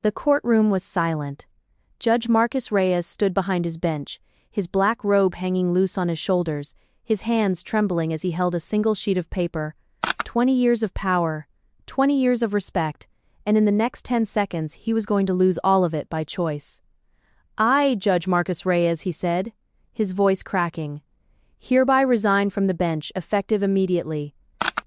The courtroom was silent. Judge Marcus Reyes stood behind his bench, his black robe hanging loose on his shoulders, his hands trembling as he held a single sheet of paper. 20 years of power, 20 years of respect, and in the next 10 seconds he was going to lose all of it by choice. "I, Judge Marcus Reyes," he said, his voice cracking, "hereby resign from the bench, effective immediately."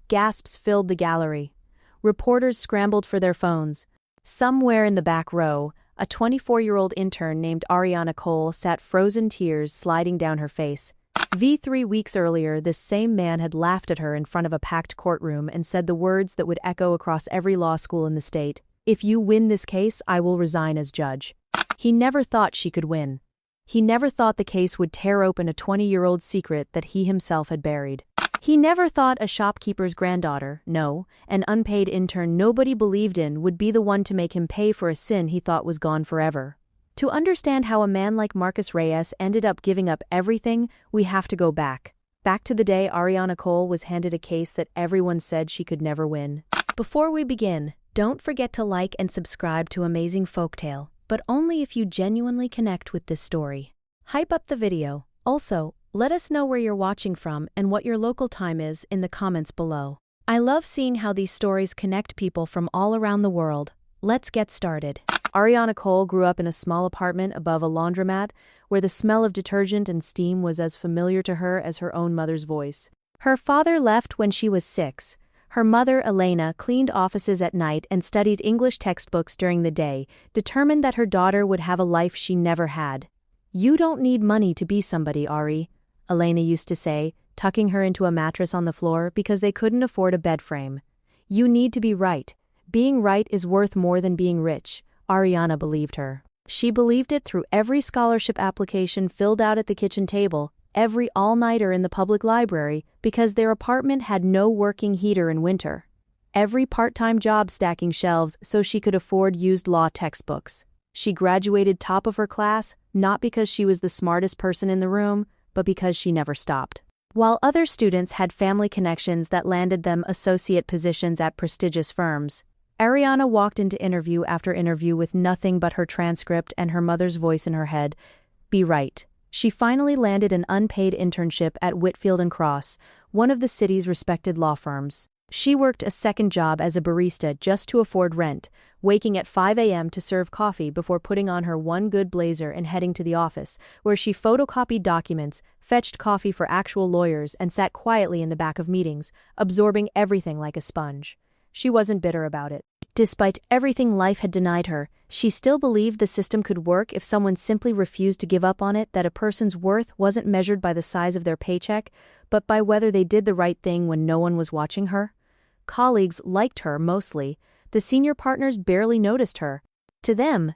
Gasps filled the gallery. Reporters scrambled for their phones. Somewhere in the back row, a 24-year-old intern named Ariana Cole sat, frozen tears sliding down her face. 3 weeks earlier, this same man had laughed at her in front of a packed courtroom and said the words that would echo across every law school in the state: "If you win this case, I will resign as judge." He never thought she could win. He never thought the case would tear open a 20-year-old secret that he himself had buried. He never thought a shopkeeper's granddaughter, no, an unpaid intern nobody believed in, would be the one to make him pay for a sin he thought was gone forever. To understand how a man like Marcus Reyes ended up giving up everything, we have to go back. Back to the day Ariana Cole was handed a case that everyone said she could never win. Before we begin, don't forget to like and subscribe to Amazing Folktale, but only if you genuinely connect with this story. Hype up the video. Also, let us know where you're watching from and what your local time is in the comments below. I love seeing how these stories connect people from all around the world. Let's get started. Ariana Cole grew up in a small apartment above a laundromat where the smell of detergent and steam was as familiar to her as her own mother's voice. Her father left when she was 6. Her mother, Elena, cleaned offices at night and studied English textbooks during the day, determined that her daughter would have a life she never had. "You don't need money to be somebody, Ari," Elena used to say, tucking her into a mattress on the floor because they couldn't afford a bed frame. "You need to be right. Being right is worth more than being rich." Ariana believed her. She believed it through every scholarship application filled out at the kitchen table, every all-nighter in the public library because their apartment had no working heater in winter, every part-time job stacking shelves so she could afford used law textbooks. She graduated top of her class, not because she was the smartest person in the room, but because she never stopped. While other students had family connections that landed them associate positions at prestigious firms, Ariana walked into interview after interview with nothing but her transcript and her mother's voice in her head. Be right. She finally landed an unpaid internship at Whitfield & Cross, one of the city's respected law firms. She worked a second job as a barista just to afford rent, waking at 5 a.m. to serve coffee before putting on her one good blazer and heading to the office, where she photocopied documents, fetched coffee for actual lawyers, and sat quietly in the back of meetings, absorbing everything like a sponge. She wasn't bitter about it. Despite everything life had denied her, she still believed the system could work if someone simply refused to give up on it, that a person's worth wasn't measured by the size of their paycheck, but by whether they did the right thing when no one was watching her. Colleagues liked her mostly. The senior partners barely noticed her. To them,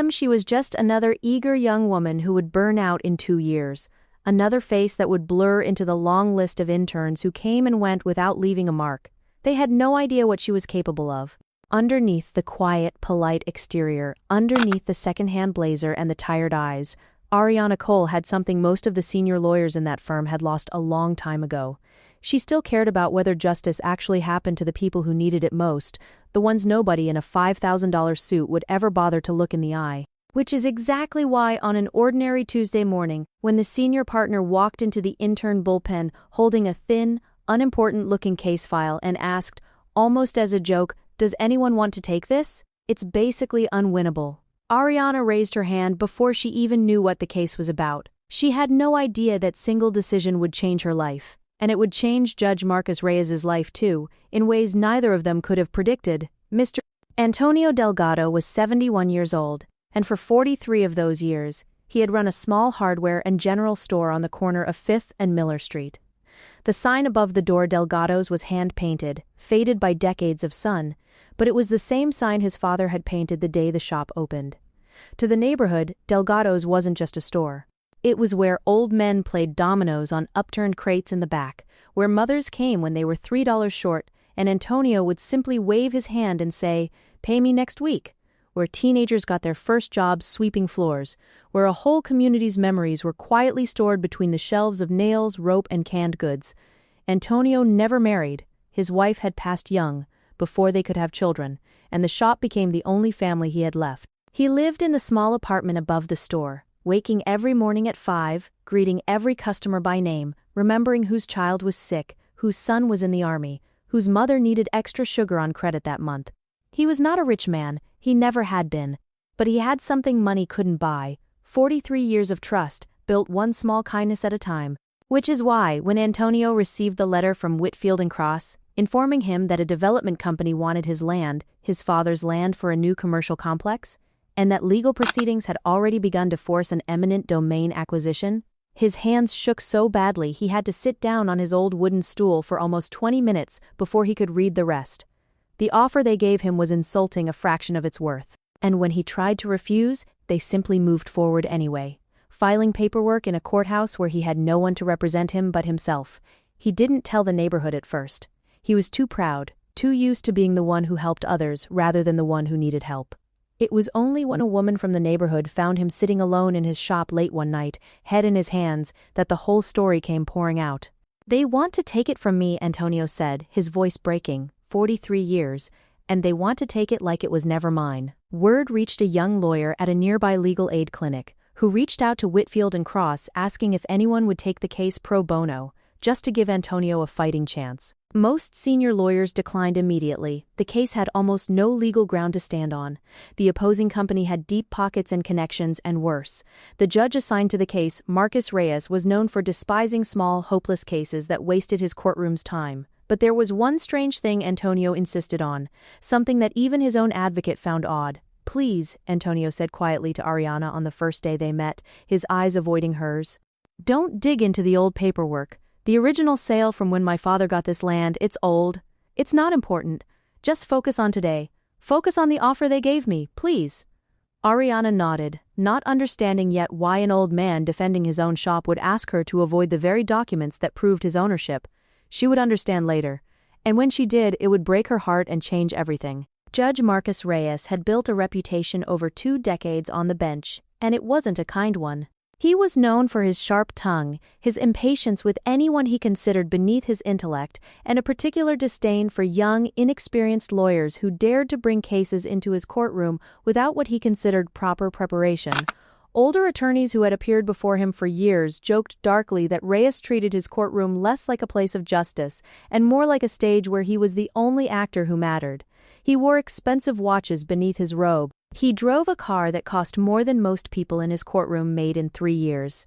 she was just another eager young woman who would burn out in 2 years. Another face that would blur into the long list of interns who came and went without leaving a mark. They had no idea what she was capable of. Underneath the quiet, polite exterior, underneath the second-hand blazer and the tired eyes, Ariana Cole had something most of the senior lawyers in that firm had lost a long time ago. She still cared about whether justice actually happened to the people who needed it most, the ones nobody in a $5,000 suit would ever bother to look in the eye. Which is exactly why on an ordinary Tuesday morning, when the senior partner walked into the intern bullpen holding a thin, unimportant-looking case file and asked, almost as a joke, "Does anyone want to take this? It's basically unwinnable." Ariana raised her hand before she even knew what the case was about. She had no idea that single decision would change her life. And it would change Judge Marcus Reyes's life too, in ways neither of them could have predicted. Mr. Antonio Delgado was 71 years old, and for 43 of those years, he had run a small hardware and general store on the corner of 5th and Miller Street. The sign above the door Delgado's was hand-painted, faded by decades of sun, but it was the same sign his father had painted the day the shop opened. To the neighborhood, Delgado's wasn't just a store. It was where old men played dominoes on upturned crates in the back, where mothers came when they were $3 short, and Antonio would simply wave his hand and say, "Pay me next week," where teenagers got their first jobs sweeping floors, where a whole community's memories were quietly stored between the shelves of nails, rope, and canned goods. Antonio never married. His wife had passed young, before they could have children, and the shop became the only family he had left. He lived in the small apartment above the store, waking every morning at 5, greeting every customer by name, remembering whose child was sick, whose son was in the army, whose mother needed extra sugar on credit that month. He was not a rich man, he never had been. But he had something money couldn't buy: 43 years of trust, built one small kindness at a time. Which is why, when Antonio received the letter from Whitfield and Cross, informing him that a development company wanted his land, his father's land, for a new commercial complex, and that legal proceedings had already begun to force an eminent domain acquisition, his hands shook so badly he had to sit down on his old wooden stool for almost 20 minutes before he could read the rest. The offer they gave him was insulting a fraction of its worth. And when he tried to refuse, they simply moved forward anyway, filing paperwork in a courthouse where he had no one to represent him but himself. He didn't tell the neighborhood at first. He was too proud, too used to being the one who helped others rather than the one who needed help. It was only when a woman from the neighborhood found him sitting alone in his shop late one night, head in his hands, that the whole story came pouring out. "They want to take it from me," Antonio said, his voice breaking. 43 years, and they want to take it like it was never mine. Word reached a young lawyer at a nearby legal aid clinic, who reached out to Whitfield and Cross asking if anyone would take the case pro bono, just to give Antonio a fighting chance. Most senior lawyers declined immediately. The case had almost no legal ground to stand on. The opposing company had deep pockets and connections, and worse, the judge assigned to the case, Marcus Reyes, was known for despising small, hopeless cases that wasted his courtroom's time. But there was one strange thing Antonio insisted on, something that even his own advocate found odd. "Please," Antonio said quietly to Ariana on the first day they met, his eyes avoiding hers, "don't dig into the old paperwork. The original sale from when my father got this land, it's old. It's not important. Just focus on today. Focus on the offer they gave me, please." Ariana nodded, not understanding yet why an old man defending his own shop would ask her to avoid the very documents that proved his ownership. She would understand later, and when she did, it would break her heart and change everything. Judge Marcus Reyes had built a reputation over 2 decades on the bench, and it wasn't a kind one. He was known for his sharp tongue, his impatience with anyone he considered beneath his intellect, and a particular disdain for young, inexperienced lawyers who dared to bring cases into his courtroom without what he considered proper preparation. Older attorneys who had appeared before him for years joked darkly that Reyes treated his courtroom less like a place of justice and more like a stage where he was the only actor who mattered. He wore expensive watches beneath his robe. He drove a car that cost more than most people in his courtroom made in 3 years.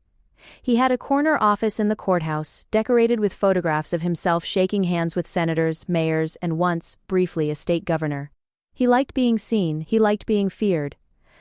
He had a corner office in the courthouse, decorated with photographs of himself shaking hands with senators, mayors, and once, briefly, a state governor. He liked being seen, he liked being feared.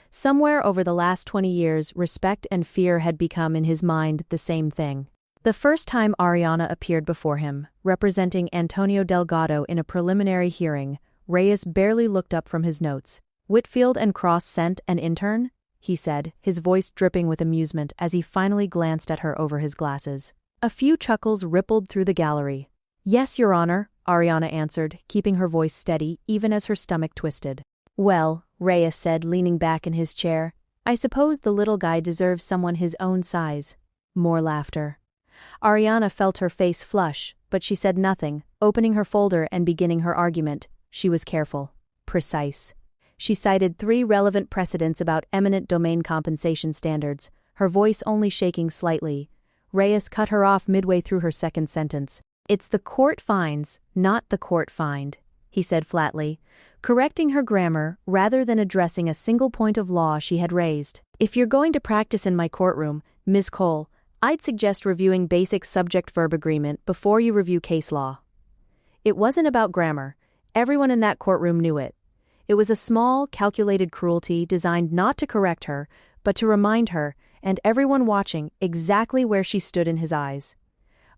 Somewhere over the last 20 years, respect and fear had become in his mind the same thing. The first time Ariana appeared before him, representing Antonio Delgado in a preliminary hearing, Reyes barely looked up from his notes. "Whitfield and Cross sent an intern?" he said, his voice dripping with amusement as he finally glanced at her over his glasses. A few chuckles rippled through the gallery. "Yes, Your Honor," Ariana answered, keeping her voice steady even as her stomach twisted. "Well," Reyes said, leaning back in his chair, "I suppose the little guy deserves someone his own size." More laughter. Ariana felt her face flush, but she said nothing, opening her folder and beginning her argument. She was careful. Precise. She cited 3 relevant precedents about eminent domain compensation standards, her voice only shaking slightly. Reyes cut her off midway through her second sentence. "It's the court finds, not the court find," he said flatly, correcting her grammar rather than addressing a single point of law she had raised. "If you're going to practice in my courtroom, Ms. Cole, I'd suggest reviewing basic subject-verb agreement before you review case law." It wasn't about grammar. Everyone in that courtroom knew it. It was a small, calculated cruelty designed not to correct her, but to remind her, and everyone watching, exactly where she stood in his eyes.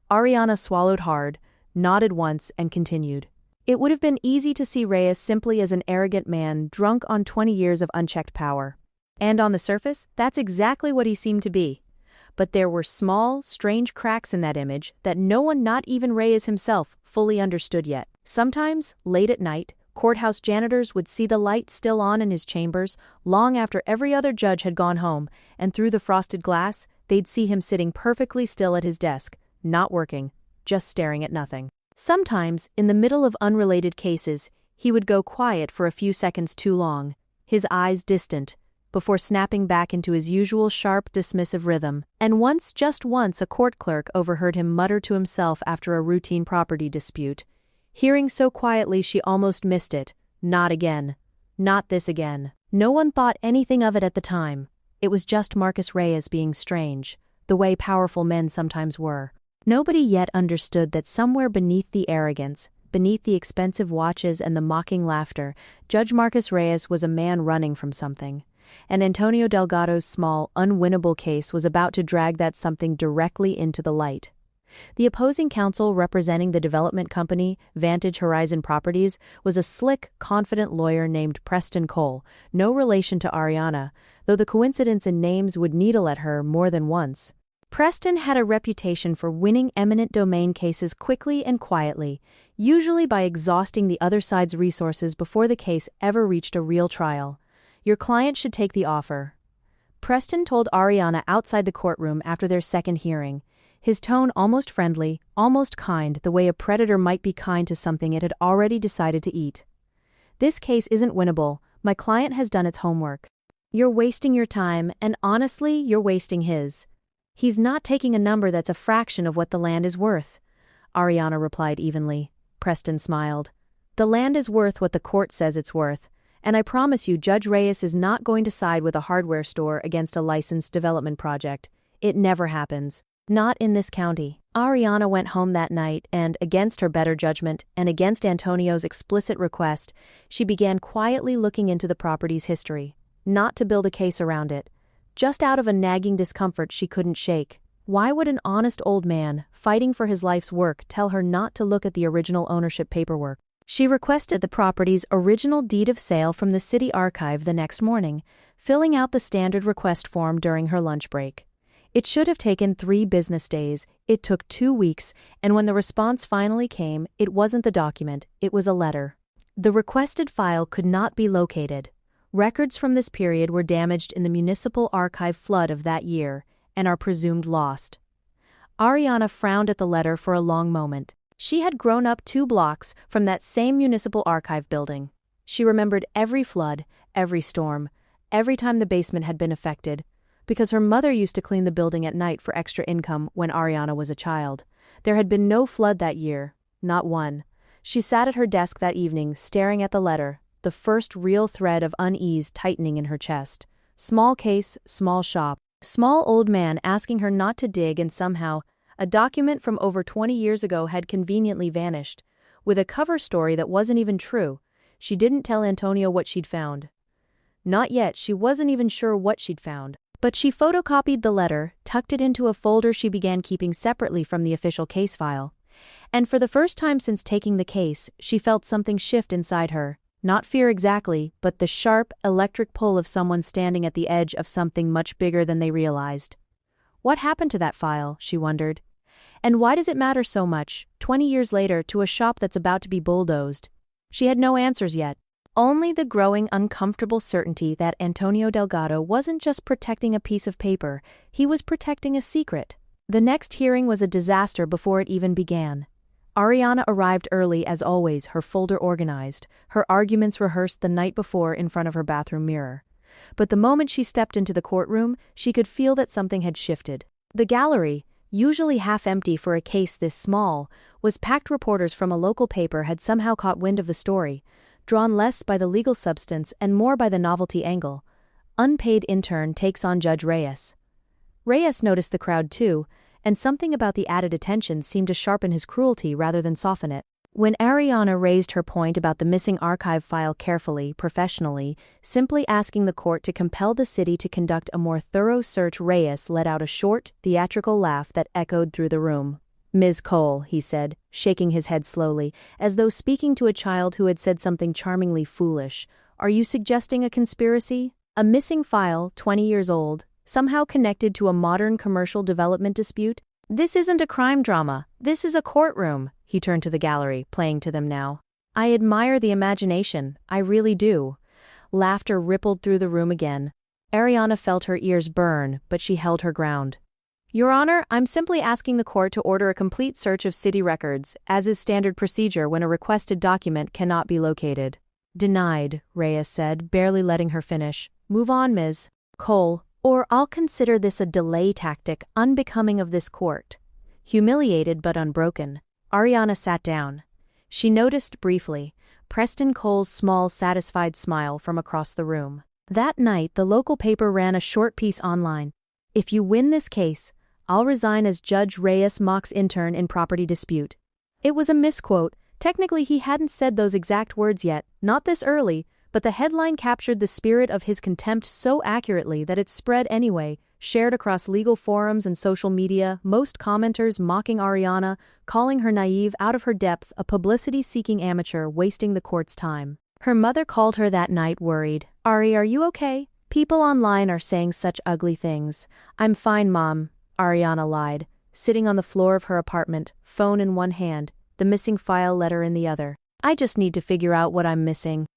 Ariana swallowed hard, nodded once, and continued. It would have been easy to see Reyes simply as an arrogant man drunk on 20 years of unchecked power. And on the surface, that's exactly what he seemed to be. But there were small, strange cracks in that image that no one, not even Reyes himself, fully understood yet. Sometimes, late at night, courthouse janitors would see the light still on in his chambers long after every other judge had gone home, and through the frosted glass, they'd see him sitting perfectly still at his desk, not working, just staring at nothing. Sometimes, in the middle of unrelated cases, He would go quiet for a few seconds too long, his eyes distant, before snapping back into his usual sharp, dismissive rhythm. And once, just once, a court clerk overheard him mutter to himself after a routine property dispute, hearing so quietly she almost missed it, "Not again. Not this again." No one thought anything of it at the time. It was just Marcus Reyes being strange, the way powerful men sometimes were. Nobody yet understood that somewhere beneath the arrogance, beneath the expensive watches and the mocking laughter, Judge Marcus Reyes was a man running from something. And Antonio Delgado's small, unwinnable case was about to drag that something directly into the light. The opposing counsel representing the development company, Vantage Horizon Properties, was a slick, confident lawyer named Preston Cole, no relation to Ariana, though the coincidence in names would needle at her more than once. Preston had a reputation for winning eminent domain cases quickly and quietly, usually by exhausting the other side's resources before the case ever reached a real trial. "Your client should take the offer," Preston told Ariana outside the courtroom after their second hearing, his tone almost friendly, almost kind, the way a predator might be kind to something it had already decided to eat. "This case isn't winnable. My client has done its homework. You're wasting your time, and honestly, you're wasting his. He's not taking a number that's a fraction of what the land is worth," Ariana replied evenly. Preston smiled. "The land is worth what the court says it's worth, and I promise you Judge Reyes is not going to side with a hardware store against a licensed development project. It never happens. Not in this county." Ariana went home that night and, against her better judgment and against Antonio's explicit request, she began quietly looking into the property's history. Not to build a case around it, just out of a nagging discomfort she couldn't shake. Why would an honest old man, fighting for his life's work, tell her not to look at the original ownership paperwork? She requested the property's original deed of sale from the city archive the next morning, filling out the standard request form during her lunch break. It should have taken 3 business days, it took 2 weeks, and when the response finally came, it wasn't the document, it was a letter. The requested file could not be located. Records from this period were damaged in the municipal archive flood of that year, and are presumed lost. Ariana frowned at the letter for a long moment. She had grown up 2 blocks from that same municipal archive building. She remembered every flood, every storm, every time the basement had been affected, because her mother used to clean the building at night for extra income when Ariana was a child. There had been no flood that year, not one. She sat at her desk that evening, staring at the letter, the first real thread of unease tightening in her chest. Small case, small shop. Small old man asking her not to dig, and somehow, a document from over 20 years ago had conveniently vanished, with a cover story that wasn't even true. She didn't tell Antonio what she'd found. Not yet, she wasn't even sure what she'd found. But she photocopied the letter, tucked it into a folder she began keeping separately from the official case file. And for the first time since taking the case, she felt something shift inside her. Not fear exactly, but the sharp, electric pull of someone standing at the edge of something much bigger than they realized. What happened to that file, she wondered. And why does it matter so much, 20 years later, to a shop that's about to be bulldozed? She had no answers yet. Only the growing uncomfortable certainty that Antonio Delgado wasn't just protecting a piece of paper, he was protecting a secret. The next hearing was a disaster before it even began. Ariana arrived early as always, her folder organized, her arguments rehearsed the night before in front of her bathroom mirror. But the moment she stepped into the courtroom, she could feel that something had shifted. The gallery, usually half empty for a case this small, was packed. Reporters from a local paper had somehow caught wind of the story, drawn less by the legal substance and more by the novelty angle. Unpaid intern takes on Judge Reyes. Reyes noticed the crowd too, and something about the added attention seemed to sharpen his cruelty rather than soften it. When Ariana raised her point about the missing archive file carefully, professionally, simply asking the court to compel the city to conduct a more thorough search, Reyes let out a short, theatrical laugh that echoed through the room. "Ms. Cole," he said, shaking his head slowly, as though speaking to a child who had said something charmingly foolish, "are you suggesting a conspiracy? A missing file, 20 years old, somehow connected to a modern commercial development dispute? This isn't a crime drama, this is a courtroom." He turned to the gallery, playing to them now. "I admire the imagination, I really do." Laughter rippled through the room again. Ariana felt her ears burn, but she held her ground. Your Honor, I'm simply asking the court to order a complete search of city records, as is standard procedure when a requested document cannot be located. Denied, Reyes said, barely letting her finish. Move on, Ms. Cole, or I'll consider this a delay tactic unbecoming of this court. Humiliated but unbroken, Ariana sat down. She noticed briefly Preston Cole's small, satisfied smile from across the room. That night, the local paper ran a short piece online. If you win this case, I'll resign as Judge Reyes mocks intern in property dispute. It was a misquote. Technically, he hadn't said those exact words yet, not this early, but the headline captured the spirit of his contempt so accurately that it spread anyway, shared across legal forums and social media, most commenters mocking Ariana, calling her naive, out of her depth, a publicity-seeking amateur wasting the court's time. Her mother called her that night worried. "Ari, are you okay? People online are saying such ugly things." "I'm fine, Mom," Ariana lied, sitting on the floor of her apartment, phone in one hand, the missing file letter in the other. "I just need to figure out what I'm missing."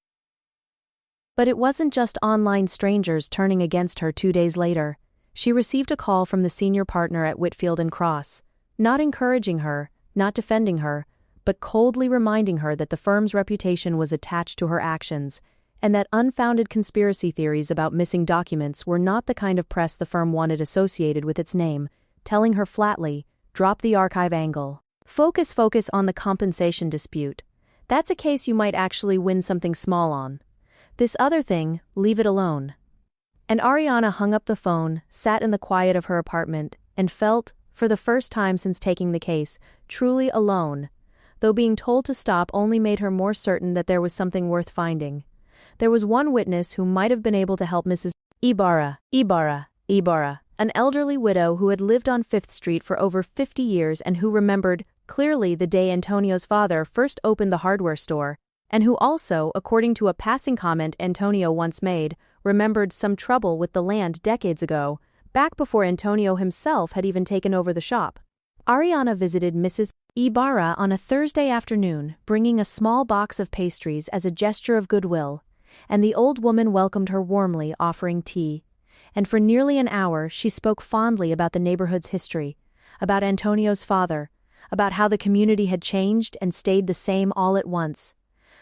But it wasn't just online strangers turning against her 2 days later. She received a call from the senior partner at Whitfield and Cross, not encouraging her, not defending her, but coldly reminding her that the firm's reputation was attached to her actions, and that unfounded conspiracy theories about missing documents were not the kind of press the firm wanted associated with its name, telling her flatly, "Drop the archive angle. Focus on the compensation dispute. That's a case you might actually win something small on. This other thing, leave it alone." And Ariana hung up the phone, sat in the quiet of her apartment, and felt, for the first time since taking the case, truly alone, though being told to stop only made her more certain that there was something worth finding. There was one witness who might have been able to help Mrs. Ibarra, an elderly widow who had lived on 5th Street for over 50 years and who remembered, clearly, the day Antonio's father first opened the hardware store, and who also, according to a passing comment Antonio once made, remembered some trouble with the land decades ago, back before Antonio himself had even taken over the shop. Ariana visited Mrs. Ibarra on a Thursday afternoon, bringing a small box of pastries as a gesture of goodwill, and the old woman welcomed her warmly, offering tea. And for nearly an hour she spoke fondly about the neighborhood's history, about Antonio's father, about how the community had changed and stayed the same all at once.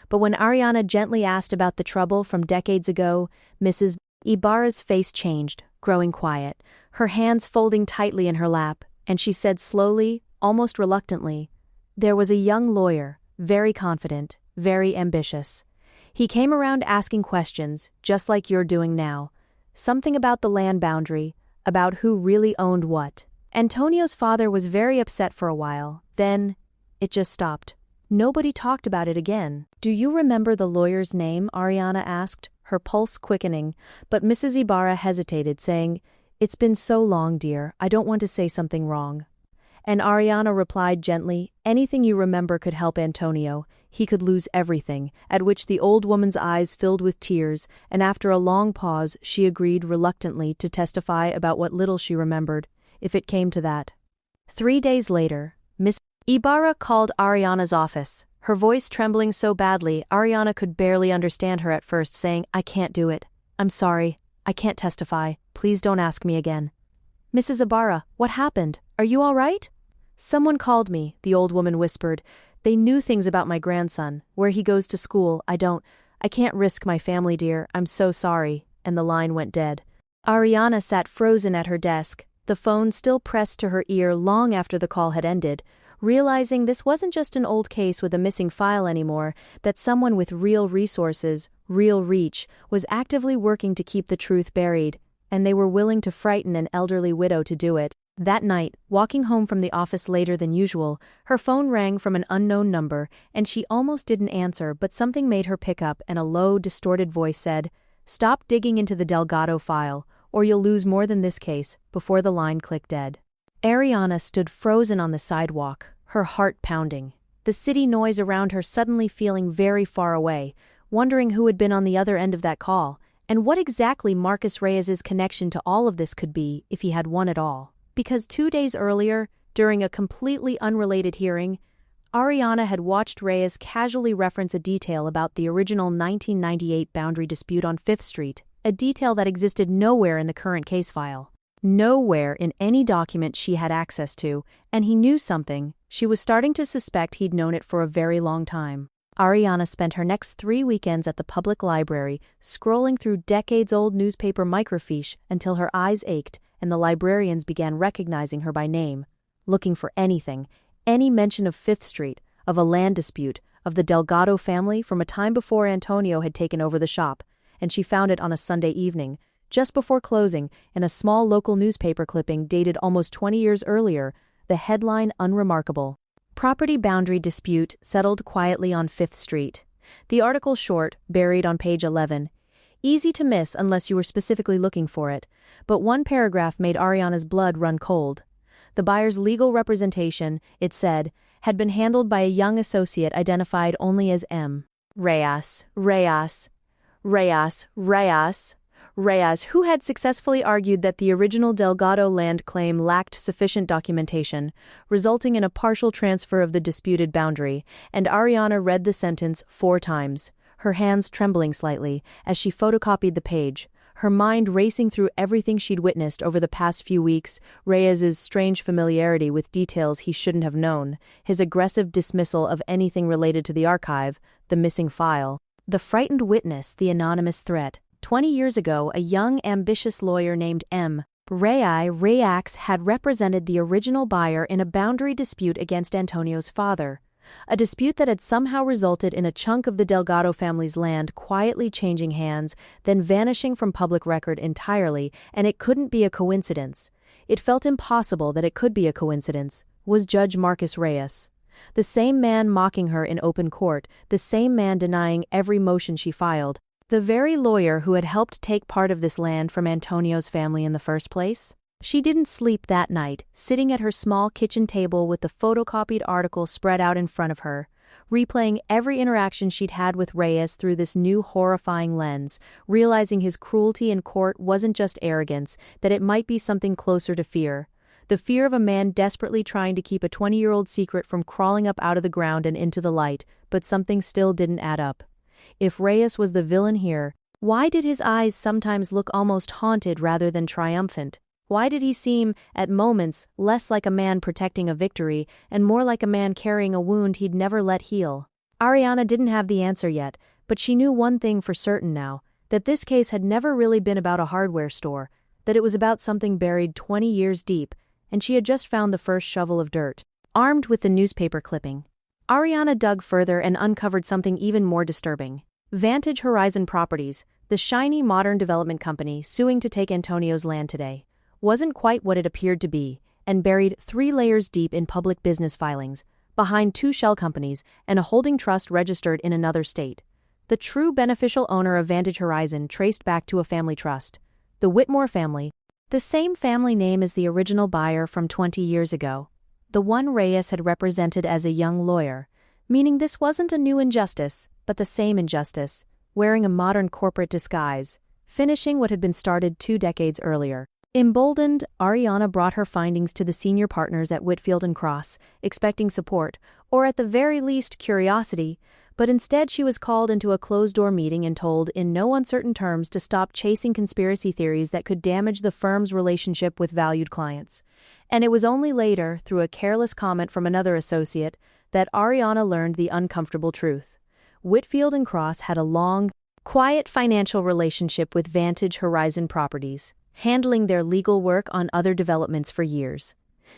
But when Ariana gently asked about the trouble from decades ago, Mrs. Ibarra's face changed, growing quiet, her hands folding tightly in her lap, and she said slowly, almost reluctantly, "There was a young lawyer, very confident, very ambitious. He came around asking questions, just like you're doing now. Something about the land boundary, about who really owned what. Antonio's father was very upset for a while, then it just stopped. Nobody talked about it again." "Do you remember the lawyer's name?" Ariana asked, her pulse quickening, but Mrs. Ibarra hesitated, saying, "It's been so long, dear, I don't want to say something wrong." And Ariana replied gently, "Anything you remember could help Antonio. He could lose everything," at which the old woman's eyes filled with tears, and after a long pause she agreed reluctantly to testify about what little she remembered, if it came to that. 3 days later, Miss Ibarra called Ariana's office, her voice trembling so badly Ariana could barely understand her at first, saying, "I can't do it. I'm sorry. I can't testify. Please don't ask me again." "Mrs. Ibarra, what happened? Are you all right?" "Someone called me," the old woman whispered. "They knew things about my grandson, where he goes to school. I can't risk my family, dear. I'm so sorry." And the line went dead. Ariana sat frozen at her desk, the phone still pressed to her ear long after the call had ended, realizing this wasn't just an old case with a missing file anymore, that someone with real resources, real reach, was actively working to keep the truth buried, and they were willing to frighten an elderly widow to do it. That night, walking home from the office later than usual, her phone rang from an unknown number, and she almost didn't answer, but something made her pick up, and a low, distorted voice said, "Stop digging into the Delgado file, or you'll lose more than this case," before the line clicked dead. Ariana stood frozen on the sidewalk, her heart pounding, the city noise around her suddenly feeling very far away, wondering who had been on the other end of that call, and what exactly Marcus Reyes's connection to all of this could be, if he had one at all. Because 2 days earlier, during a completely unrelated hearing, Ariana had watched Reyes casually reference a detail about the original 1998 boundary dispute on 5th Street, a detail that existed nowhere in the current case file. Nowhere in any document she had access to, and he knew something. She was starting to suspect he'd known it for a very long time. Ariana spent her next 3 weekends at the public library, scrolling through decades-old newspaper microfiche until her eyes ached and the librarians began recognizing her by name, looking for anything, any mention of Fifth Street, of a land dispute, of the Delgado family from a time before Antonio had taken over the shop, and she found it on a Sunday evening, just before closing, in a small local newspaper clipping dated almost 20 years earlier, the headline unremarkable. Property boundary dispute settled quietly on Fifth Street. The article short, buried on page 11. Easy to miss unless you were specifically looking for it, but one paragraph made Ariana's blood run cold. The buyer's legal representation, it said, had been handled by a young associate identified only as M. Reyes, who had successfully argued that the original Delgado land claim lacked sufficient documentation, resulting in a partial transfer of the disputed boundary, and Ariana read the sentence 4 times, her hands trembling slightly as she photocopied the page, her mind racing through everything she'd witnessed over the past few weeks, Reyes's strange familiarity with details he shouldn't have known, his aggressive dismissal of anything related to the archive, the missing file, the frightened witness, the anonymous threat. 20 years ago, a young, ambitious lawyer named M. Reyes had represented the original buyer in a boundary dispute against Antonio's father, a dispute that had somehow resulted in a chunk of the Delgado family's land quietly changing hands, then vanishing from public record entirely, and it couldn't be a coincidence. It felt impossible that it could be a coincidence, was Judge Marcus Reyes. The same man mocking her in open court, the same man denying every motion she filed, the very lawyer who had helped take part of this land from Antonio's family in the first place? She didn't sleep that night, sitting at her small kitchen table with the photocopied article spread out in front of her, replaying every interaction she'd had with Reyes through this new horrifying lens, realizing his cruelty in court wasn't just arrogance, that it might be something closer to fear. The fear of a man desperately trying to keep a 20-year-old secret from crawling up out of the ground and into the light, but something still didn't add up. If Reyes was the villain here, why did his eyes sometimes look almost haunted rather than triumphant? Why did he seem, at moments, less like a man protecting a victory and more like a man carrying a wound he'd never let heal? Ariana didn't have the answer yet, but she knew one thing for certain now, that this case had never really been about a hardware store, that it was about something buried 20 years deep, and she had just found the first shovel of dirt. Armed with the newspaper clipping, Ariana dug further and uncovered something even more disturbing. Vantage Horizon Properties, the shiny modern development company suing to take Antonio's land today, wasn't quite what it appeared to be, and buried 3 layers deep in public business filings, behind 2 shell companies and a holding trust registered in another state. The true beneficial owner of Vantage Horizon traced back to a family trust, the Whitmore family, the same family name as the original buyer from 20 years ago, the one Reyes had represented as a young lawyer, meaning this wasn't a new injustice, but the same injustice, wearing a modern corporate disguise, finishing what had been started 2 decades earlier. Emboldened, Ariana brought her findings to the senior partners at Whitfield & Cross, expecting support, or at the very least curiosity, but instead she was called into a closed-door meeting and told in no uncertain terms to stop chasing conspiracy theories that could damage the firm's relationship with valued clients. And it was only later, through a careless comment from another associate, that Ariana learned the uncomfortable truth. Whitfield & Cross had a long, quiet financial relationship with Vantage Horizon Properties, handling their legal work on other developments for years,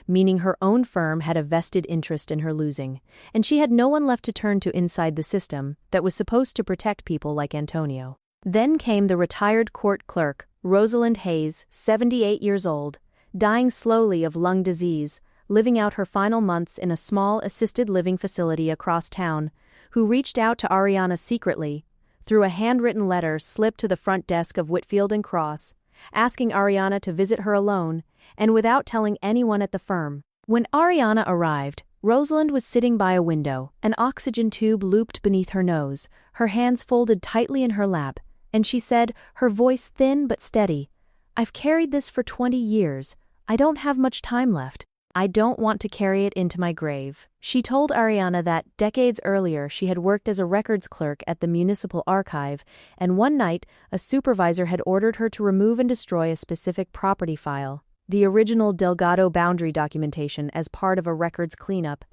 meaning her own firm had a vested interest in her losing, and she had no one left to turn to inside the system that was supposed to protect people like Antonio. Then came the retired court clerk, Rosalind Hayes, 78 years old, dying slowly of lung disease, living out her final months in a small assisted living facility across town, who reached out to Ariana secretly, through a handwritten letter slipped to the front desk of Whitfield & Cross, asking Ariana to visit her alone, and without telling anyone at the firm. When Ariana arrived, Rosalind was sitting by a window, an oxygen tube looped beneath her nose, her hands folded tightly in her lap, and she said, her voice thin but steady, "I've carried this for 20 years. I don't have much time left. I don't want to carry it into my grave." She told Ariana that, decades earlier, she had worked as a records clerk at the municipal archive, and one night, a supervisor had ordered her to remove and destroy a specific property file, the original Delgado boundary documentation as part of a records cleanup,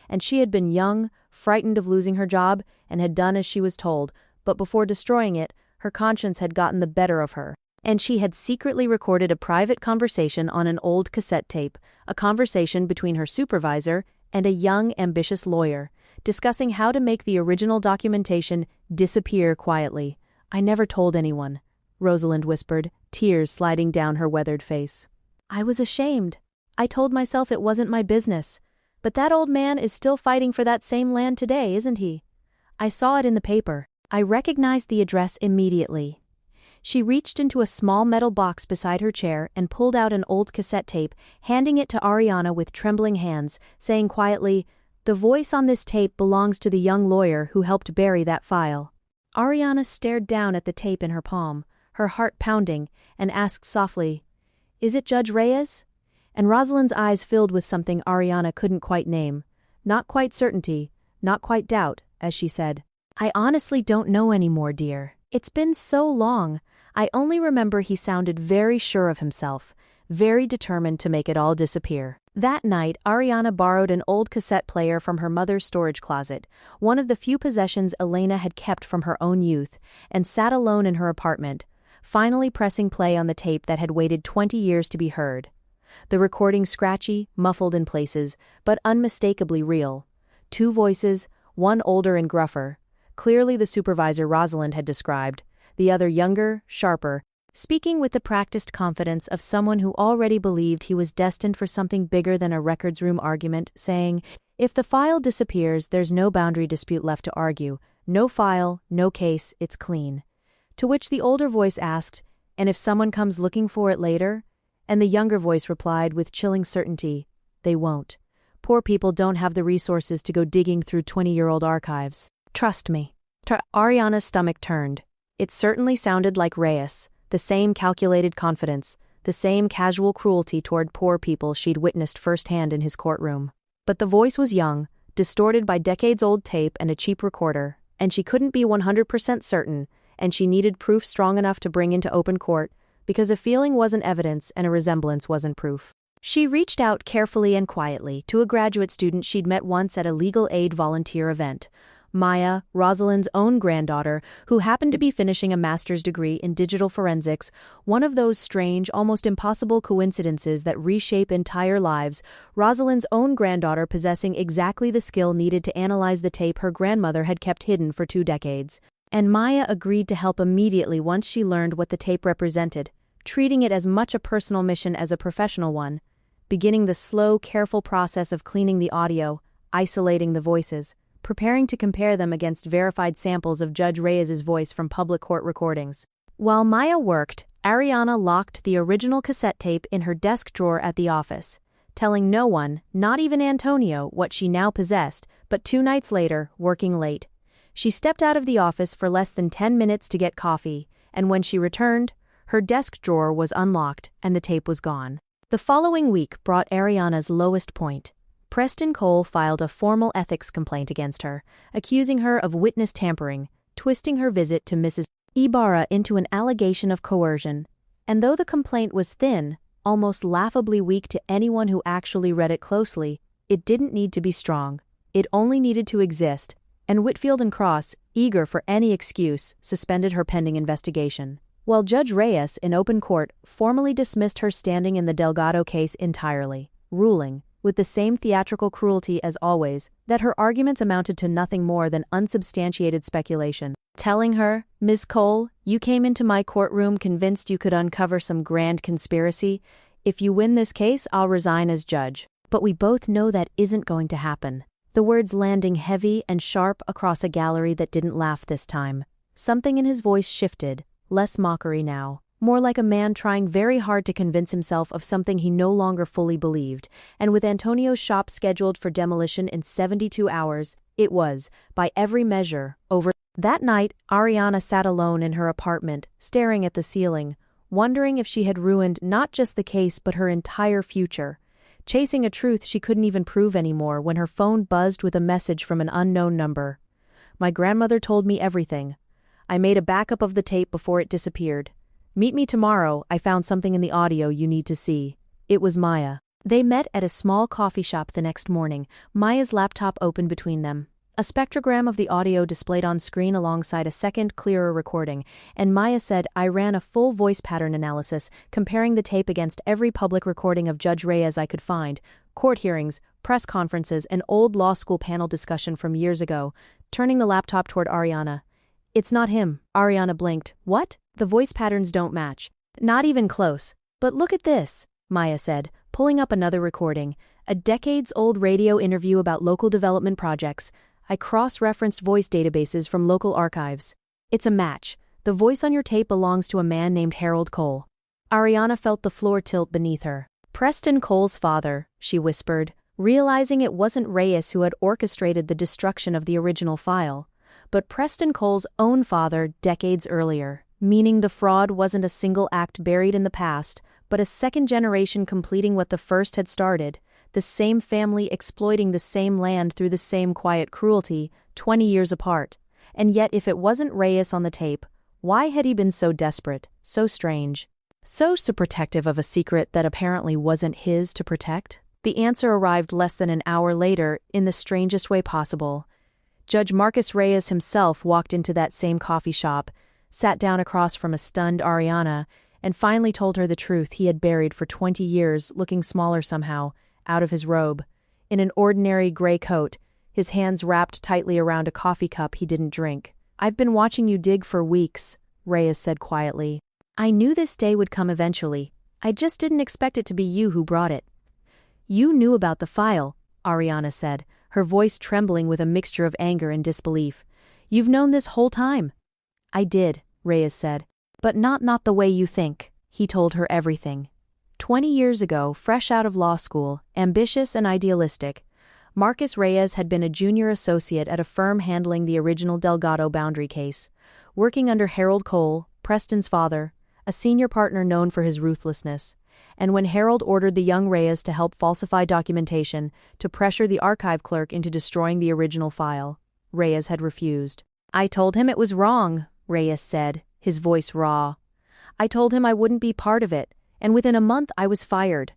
and she had been young, frightened of losing her job, and had done as she was told, but before destroying it, her conscience had gotten the better of her, and she had secretly recorded a private conversation on an old cassette tape, a conversation between her supervisor and a young, ambitious lawyer, discussing how to make the original documentation disappear quietly. "I never told anyone," Rosalind whispered, tears sliding down her weathered face. "I was ashamed. I told myself it wasn't my business. But that old man is still fighting for that same land today, isn't he? I saw it in the paper. I recognized the address immediately." She reached into a small metal box beside her chair and pulled out an old cassette tape, handing it to Ariana with trembling hands, saying quietly, "The voice on this tape belongs to the young lawyer who helped bury that file." Ariana stared down at the tape in her palm, her heart pounding, and asked softly, "Is it Judge Reyes?" And Rosalind's eyes filled with something Ariana couldn't quite name. Not quite certainty, not quite doubt, as she said, "I honestly don't know anymore, dear. It's been so long. I only remember he sounded very sure of himself, very determined to make it all disappear." That night, Ariana borrowed an old cassette player from her mother's storage closet, one of the few possessions Elena had kept from her own youth, and sat alone in her apartment, finally pressing play on the tape that had waited 20 years to be heard. The recording scratchy, muffled in places, but unmistakably real. Two voices, one older and gruffer, clearly the supervisor Rosalind had described, the other younger, sharper, speaking with the practiced confidence of someone who already believed he was destined for something bigger than a records room argument, saying, "If the file disappears, there's no boundary dispute left to argue. No file, no case, it's clean." To which the older voice asked, "And if someone comes looking for it later?" And the younger voice replied with chilling certainty, "They won't. Poor people don't have the resources to go digging through 20-year-old archives. Trust me." Ariana's stomach turned. It certainly sounded like Reyes, the same calculated confidence, the same casual cruelty toward poor people she'd witnessed firsthand in his courtroom. But the voice was young, distorted by decades-old tape and a cheap recorder, and she couldn't be 100% certain, and she needed proof strong enough to bring into open court, because a feeling wasn't evidence and a resemblance wasn't proof. She reached out carefully and quietly to a graduate student she'd met once at a legal aid volunteer event, Maya, Rosalind's own granddaughter, who happened to be finishing a master's degree in digital forensics, one of those strange, almost impossible coincidences that reshape entire lives. Rosalind's own granddaughter possessing exactly the skill needed to analyze the tape her grandmother had kept hidden for 2 decades. And Maya agreed to help immediately once she learned what the tape represented, treating it as much a personal mission as a professional one, beginning the slow, careful process of cleaning the audio, isolating the voices, preparing to compare them against verified samples of Judge Reyes's voice from public court recordings. While Maya worked, Ariana locked the original cassette tape in her desk drawer at the office, telling no one, not even Antonio, what she now possessed. But 2 nights later, working late, she stepped out of the office for less than 10 minutes to get coffee, and when she returned, her desk drawer was unlocked and the tape was gone. The following week brought Ariana's lowest point. Preston Cole filed a formal ethics complaint against her, accusing her of witness tampering, twisting her visit to Mrs. Ibarra into an allegation of coercion. And though the complaint was thin, almost laughably weak to anyone who actually read it closely, it didn't need to be strong. It only needed to exist, and Whitfield and Cross, eager for any excuse, suspended her pending investigation. While Judge Reyes, in open court, formally dismissed her standing in the Delgado case entirely, ruling, with the same theatrical cruelty as always, that her arguments amounted to nothing more than unsubstantiated speculation, telling her, "Ms. Cole, you came into my courtroom convinced you could uncover some grand conspiracy. If you win this case, I'll resign as judge. But we both know that isn't going to happen." The words landing heavy and sharp across a gallery that didn't laugh this time. Something in his voice shifted, less mockery now, more like a man trying very hard to convince himself of something he no longer fully believed, and with Antonio's shop scheduled for demolition in 72 hours, it was, by every measure, over. That night, Ariana sat alone in her apartment, staring at the ceiling, wondering if she had ruined not just the case but her entire future, chasing a truth she couldn't even prove anymore when her phone buzzed with a message from an unknown number. "My grandmother told me everything. I made a backup of the tape before it disappeared. Meet me tomorrow, I found something in the audio you need to see." It was Maya. They met at a small coffee shop the next morning, Maya's laptop open between them. A spectrogram of the audio displayed on screen alongside a second, clearer recording, and Maya said, "I ran a full voice pattern analysis, comparing the tape against every public recording of Judge Reyes I could find, court hearings, press conferences, and old law school panel discussion from years ago," turning the laptop toward Ariana. "It's not him." Ariana blinked. "What?" "The voice patterns don't match." "Not even close." "But look at this," Maya said, pulling up another recording, a decades-old radio interview about local development projects. "I cross-referenced voice databases from local archives. It's a match. The voice on your tape belongs to a man named Harold Cole." Ariana felt the floor tilt beneath her. "Preston Cole's father," she whispered, realizing it wasn't Reyes who had orchestrated the destruction of the original file, but Preston Cole's own father decades earlier, meaning the fraud wasn't a single act buried in the past, but a second generation completing what the first had started. The same family exploiting the same land through the same quiet cruelty, 20 years apart. And yet if it wasn't Reyes on the tape, why had he been so desperate, so strange, so protective of a secret that apparently wasn't his to protect? The answer arrived less than an hour later, in the strangest way possible. Judge Marcus Reyes himself walked into that same coffee shop, sat down across from a stunned Ariana, and finally told her the truth he had buried for 20 years, looking smaller somehow, out of his robe, in an ordinary gray coat, his hands wrapped tightly around a coffee cup he didn't drink. "I've been watching you dig for weeks," Reyes said quietly. "I knew this day would come eventually. I just didn't expect it to be you who brought it." "You knew about the file," Ariana said, her voice trembling with a mixture of anger and disbelief. "You've known this whole time." "I did," Reyes said. "But not the way you think." He told her everything. 20 years ago, fresh out of law school, ambitious and idealistic, Marcus Reyes had been a junior associate at a firm handling the original Delgado boundary case, working under Harold Cole, Preston's father, a senior partner known for his ruthlessness. And when Harold ordered the young Reyes to help falsify documentation to pressure the archive clerk into destroying the original file, Reyes had refused. "I told him it was wrong," Reyes said, his voice raw. "I told him I wouldn't be part of it, and within a month I was fired.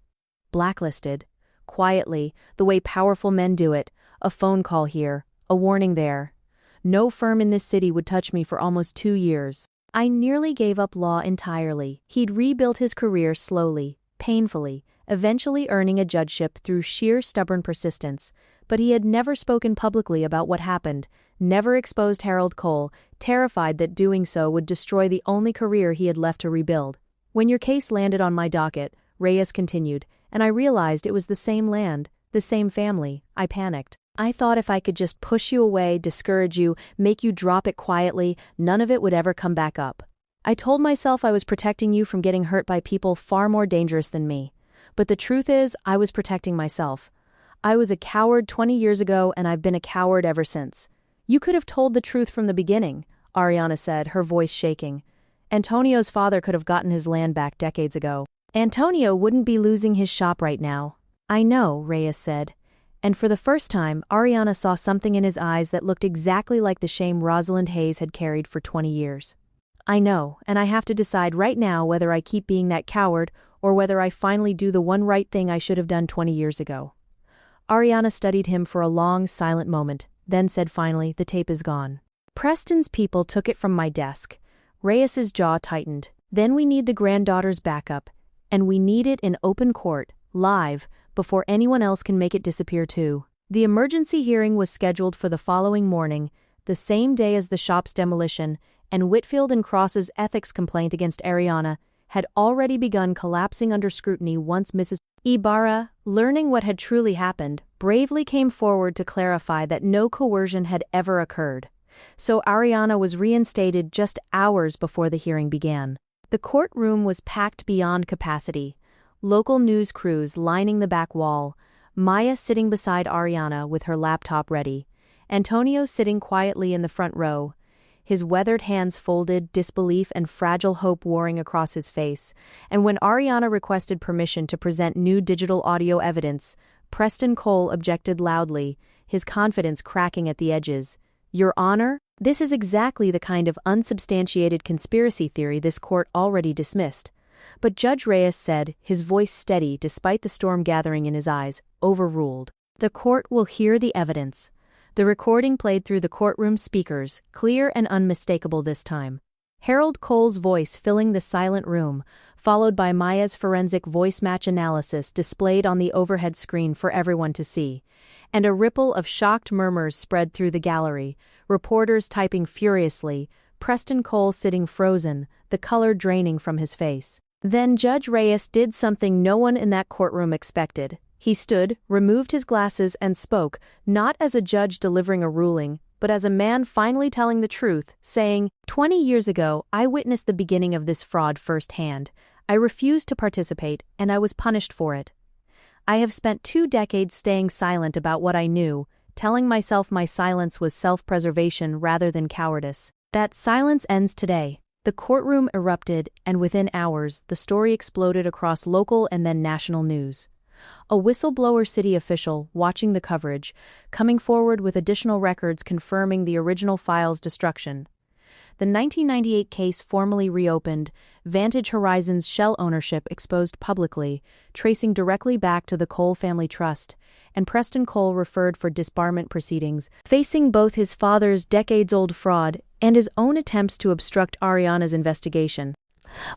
Blacklisted. Quietly, the way powerful men do it, a phone call here, a warning there. No firm in this city would touch me for almost 2 years. I nearly gave up law entirely." He'd rebuilt his career slowly, painfully, eventually earning a judgeship through sheer stubborn persistence, but he had never spoken publicly about what happened, never exposed Harold Cole, terrified that doing so would destroy the only career he had left to rebuild. "When your case landed on my docket," Reyes continued, "and I realized it was the same land, the same family, I panicked. I thought if I could just push you away, discourage you, make you drop it quietly, none of it would ever come back up. I told myself I was protecting you from getting hurt by people far more dangerous than me. But the truth is, I was protecting myself. I was a coward 20 years ago, and I've been a coward ever since." "You could have told the truth from the beginning," Ariana said, her voice shaking. "Antonio's father could have gotten his land back decades ago. Antonio wouldn't be losing his shop right now." "I know," Reyes said. And for the first time, Ariana saw something in his eyes that looked exactly like the shame Rosalind Hayes had carried for 20 years. "I know, and I have to decide right now whether I keep being that coward or whether I finally do the one right thing I should have done 20 years ago." Ariana studied him for a long, silent moment, then said finally, "The tape is gone. Preston's people took it from my desk." Reyes's jaw tightened. "Then we need the granddaughter's backup, and we need it in open court, live, before anyone else can make it disappear too." The emergency hearing was scheduled for the following morning, the same day as the shop's demolition, and Whitfield and Cross's ethics complaint against Ariana had already begun collapsing under scrutiny once Mrs. Ibarra, learning what had truly happened, bravely came forward to clarify that no coercion had ever occurred. So Ariana was reinstated just hours before the hearing began. The courtroom was packed beyond capacity. Local news crews lining the back wall, Maya sitting beside Ariana with her laptop ready, Antonio sitting quietly in the front row, his weathered hands folded, disbelief and fragile hope warring across his face. And when Ariana requested permission to present new digital audio evidence, Preston Cole objected loudly, his confidence cracking at the edges. "Your Honor, this is exactly the kind of unsubstantiated conspiracy theory this court already dismissed. But Judge Reyes said, his voice steady despite the storm gathering in his eyes, overruled. The court will hear the evidence. The recording played through the courtroom speakers, clear and unmistakable this time. Harold Cole's voice filling the silent room, followed by Maya's forensic voice match analysis displayed on the overhead screen for everyone to see. And a ripple of shocked murmurs spread through the gallery, reporters typing furiously, Preston Cole sitting frozen, the color draining from his face. Then Judge Reyes did something no one in that courtroom expected. He stood, removed his glasses and spoke, not as a judge delivering a ruling, but as a man finally telling the truth, saying, 20 years ago, I witnessed the beginning of this fraud firsthand. I refused to participate, and I was punished for it. I have spent 2 decades staying silent about what I knew, telling myself my silence was self-preservation rather than cowardice. That silence ends today. The courtroom erupted, and within hours, the story exploded across local and then national news. A whistleblower city official, watching the coverage, coming forward with additional records confirming the original file's destruction. The 1998 case formally reopened, Vantage Horizons shell ownership exposed publicly, tracing directly back to the Cole family trust, and Preston Cole referred for disbarment proceedings, facing both his father's decades-old fraud and his own attempts to obstruct Ariana's investigation.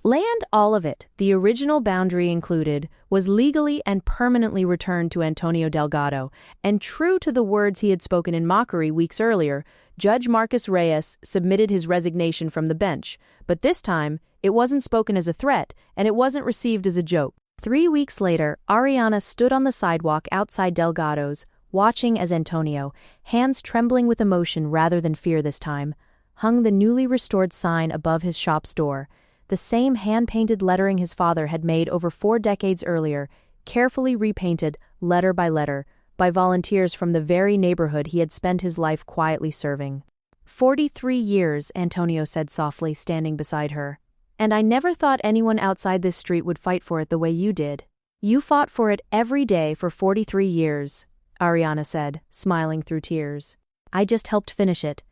Land all of it, the original boundary included, was legally and permanently returned to Antonio Delgado, and true to the words he had spoken in mockery weeks earlier, Judge Marcus Reyes submitted his resignation from the bench, but this time, it wasn't spoken as a threat, and it wasn't received as a joke. 3 weeks later, Ariana stood on the sidewalk outside Delgado's, watching as Antonio, hands trembling with emotion rather than fear this time, hung the newly restored sign above his shop's door. The same hand-painted lettering his father had made over 4 decades earlier, carefully repainted, letter by letter, by volunteers from the very neighborhood he had spent his life quietly serving. 43 years, Antonio said softly, standing beside her. And I never thought anyone outside this street would fight for it the way you did. You fought for it every day for 43 years, Ariana said, smiling through tears. I just helped finish it.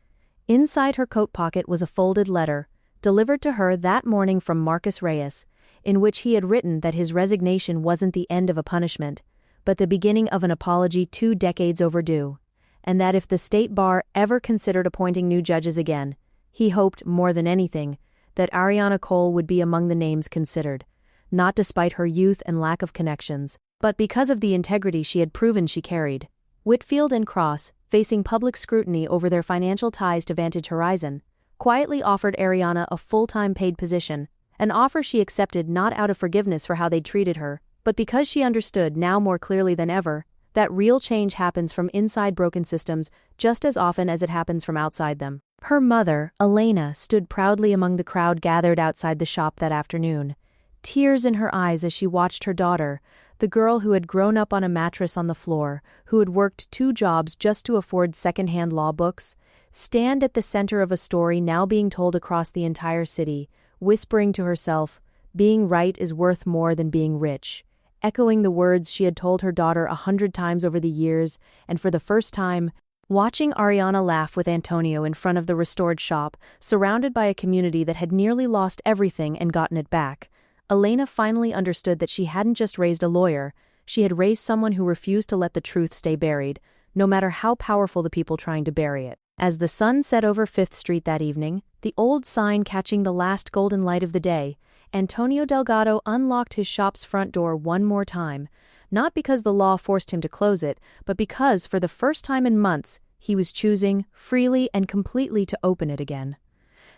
Inside her coat pocket was a folded letter, delivered to her that morning from Marcus Reyes, in which he had written that his resignation wasn't the end of a punishment, but the beginning of an apology 2 decades overdue, and that if the state bar ever considered appointing new judges again, he hoped, more than anything, that Ariana Cole would be among the names considered, not despite her youth and lack of connections, but because of the integrity she had proven she carried. Whitfield and Cross, facing public scrutiny over their financial ties to Vantage Horizon, quietly offered Ariana a full-time paid position, an offer she accepted not out of forgiveness for how they'd treated her, but because she understood now more clearly than ever that real change happens from inside broken systems just as often as it happens from outside them. Her mother, Elena, stood proudly among the crowd gathered outside the shop that afternoon, tears in her eyes as she watched her daughter, the girl who had grown up on a mattress on the floor, who had worked 2 jobs just to afford second-hand law books, stand at the center of a story now being told across the entire city, whispering to herself, being right is worth more than being rich, echoing the words she had told her daughter 100 times over the years, and for the first time, watching Ariana laugh with Antonio in front of the restored shop, surrounded by a community that had nearly lost everything and gotten it back. Elena finally understood that she hadn't just raised a lawyer, she had raised someone who refused to let the truth stay buried, no matter how powerful the people trying to bury it. As the sun set over 5th Street that evening, the old sign catching the last golden light of the day, Antonio Delgado unlocked his shop's front door one more time, not because the law forced him to close it, but because, for the first time in months, he was choosing, freely and completely, to open it again.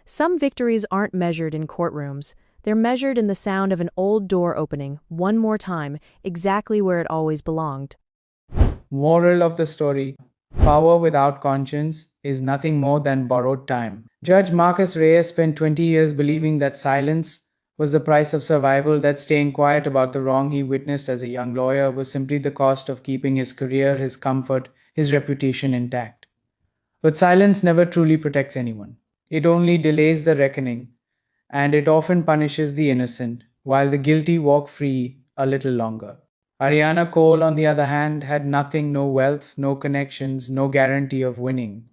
Some victories aren't measured in courtrooms. They're measured in the sound of an old door opening, one more time, exactly where it always belonged. Moral of the story: power without conscience is nothing more than borrowed time. Judge Marcus Reyes spent 20 years believing that silence was the price of survival, that staying quiet about the wrong he witnessed as a young lawyer was simply the cost of keeping his career, his comfort, his reputation intact. But silence never truly protects anyone. It only delays the reckoning, and it often punishes the innocent, while the guilty walk free a little longer. Ariana Cole, on the other hand, had nothing, no wealth, no connections, no guarantee of winning.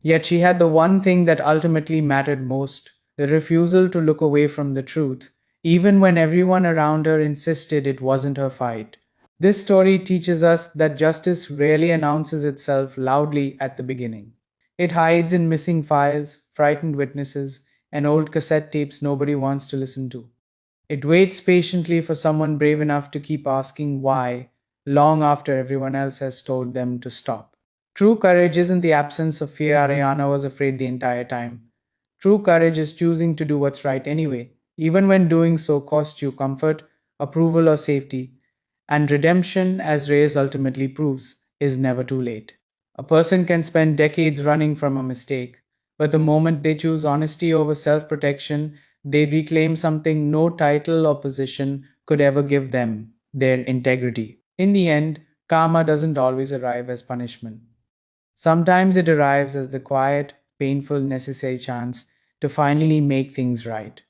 Yet she had the one thing that ultimately mattered most: the refusal to look away from the truth, even when everyone around her insisted it wasn't her fight. This story teaches us that justice rarely announces itself loudly at the beginning. It hides in missing files, frightened witnesses, and old cassette tapes nobody wants to listen to. It waits patiently for someone brave enough to keep asking why, long after everyone else has told them to stop. True courage isn't the absence of fear. Ariana was afraid the entire time. True courage is choosing to do what's right anyway, even when doing so costs you comfort, approval, or safety. And redemption, as Reyes ultimately proves, is never too late. A person can spend decades running from a mistake, but the moment they choose honesty over self protection, they reclaim something no title or position could ever give them: their integrity. In the end, karma doesn't always arrive as punishment. Sometimes it arrives as the quiet, painful, necessary chance to finally make things right.